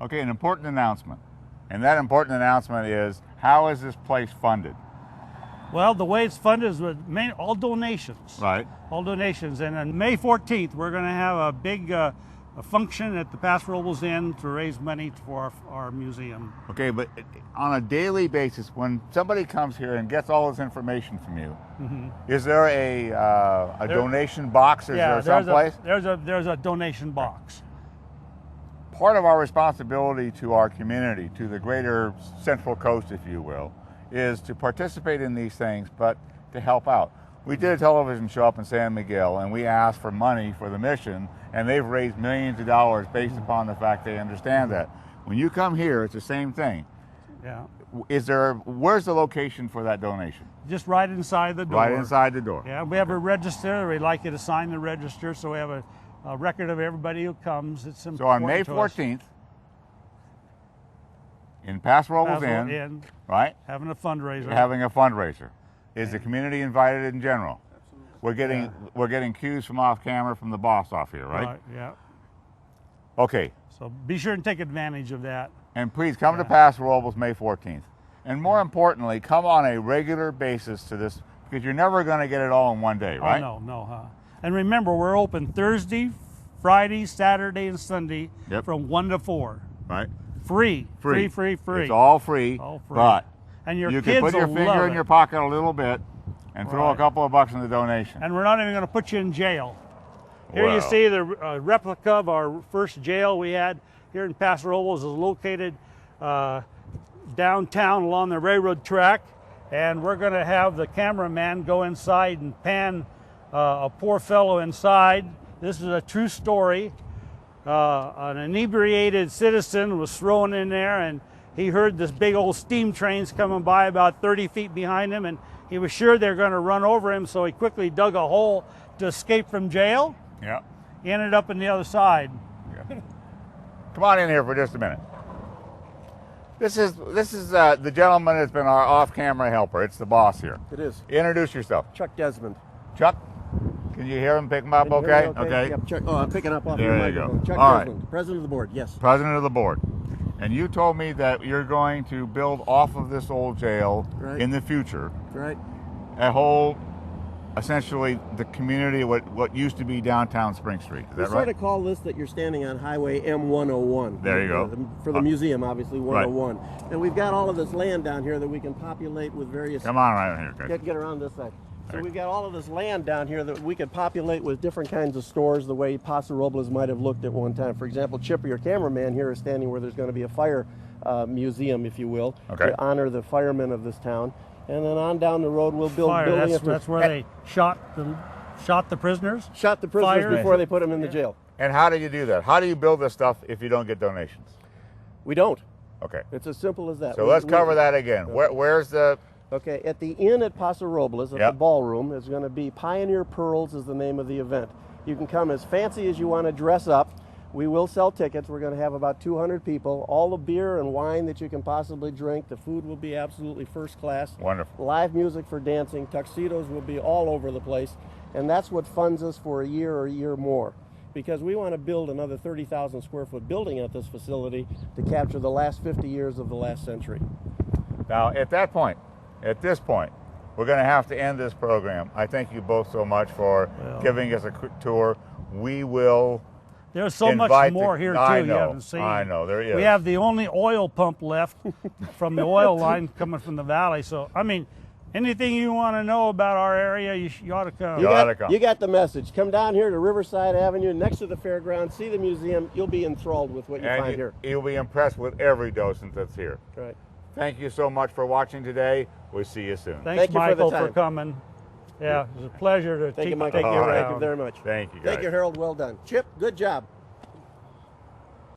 Okay, an important announcement. And that important announcement is, how is this place funded? Well, the way it's funded is with all donations. Right. All donations. And on May 14th, we're going to have a big a function at the Paso Robles Inn to raise money for our museum. Okay, but on a daily basis, when somebody comes here and gets all this information from you, is there a donation box? Is there someplace? There's a donation box. Part of our responsibility to our community, to the greater Central Coast, if you will, is to participate in these things, but to help out. We did a television show up in San Miguel, and we asked for money for the mission, and they've raised millions of dollars based upon the fact they understand that. When you come here, it's the same thing. Yeah. Where's the location for that donation? Just right inside the door. Right inside the door. Yeah, we have a register. We'd like you to sign the register, so we have a record of everybody who comes. It's important. So on May 14th, in Paso Robles Inn, right? Having a fundraiser. Having a fundraiser. Is the community invited in general? Absolutely. We're getting cues from off camera from the boss off here, right? Right, yeah. Okay. So be sure and take advantage of that. And please come to Paso Robles May 14th. And more importantly, come on a regular basis to this, because you're never going to get it all in one day, right? Oh, no. And remember, we're open Thursday, Friday, Saturday, and Sunday from 1 to 4. Right. Free. It's all free. All free. But and your you kids can put your will finger love in your pocket a little bit and throw a couple of bucks in the donation. And we're not even going to put you in jail. Here you see the replica of our first jail we had here in Paso Robles. Is located downtown along the railroad track, and we're going to have the cameraman go inside and pan a poor fellow inside. This is a true story. An inebriated citizen was thrown in there, and he heard this big old steam trains coming by about 30 feet behind him, and he was sure they were going to run over him, so he quickly dug a hole to escape from jail. Yeah. He ended up on the other side. Yeah. Come on in here for just a minute. This is the gentleman that's been our off-camera helper. It's the boss here. It is. Introduce yourself. Chuck Desmond. Chuck, can you hear him? Pick him up, okay? Okay. Yep, Chuck, I'm picking up off there your you microphone. go. Chuck All Desmond, right. President of the board, yes. President of the board. And you told me that you're going to build off of this old jail in the future. Right. A whole, essentially, the community, what used to be downtown Spring Street. Is that right? We sort of call this that you're standing on Highway M101. There you go. For the museum, obviously, 101. Right. And we've got all of this land down here that we can populate with various... Come on right here, guys. Get around this side. So we've got all of this land down here that we could populate with different kinds of stores the way Paso Robles might have looked at one time. For example, Chipper, your cameraman here, is standing where there's going to be a fire museum, if you will, to honor the firemen of this town. And then on down the road, we'll build buildings. That's where they shot the prisoners? Shot the prisoners before they put them in the jail. And how do you do that? How do you build this stuff if you don't get donations? We don't. Okay. It's as simple as that. So let's cover that again. Where's the... Okay, at the inn at Paso Robles, at the ballroom, is going to be Pioneer Pearls is the name of the event. You can come as fancy as you want to dress up. We will sell tickets. We're going to have about 200 people. All the beer and wine that you can possibly drink. The food will be absolutely first class. Wonderful. Live music for dancing. Tuxedos will be all over the place. And that's what funds us for a year or a year more. Because we want to build another 30,000 square foot building at this facility to capture the last 50 years of the last century. Now, at this point, we're going to have to end this program. I thank you both so much for giving us a quick tour. We will... There's so much more here, too, you haven't seen. I know, there is. We have the only oil pump left from the oil line coming from the valley. So, I mean, anything you want to know about our area, you ought to come. You got the message. Come down here to Riverside Avenue, next to the fairground, see the museum. You'll be enthralled with what you find here. You'll be impressed with every docent that's here. Right. Thank you so much for watching today. We'll see you soon. Thanks, Michael, for coming. Yeah, it was a pleasure to take you around. Thank you very much. Thank you, guys. Thank you, Harold. Well done. Chip, good job.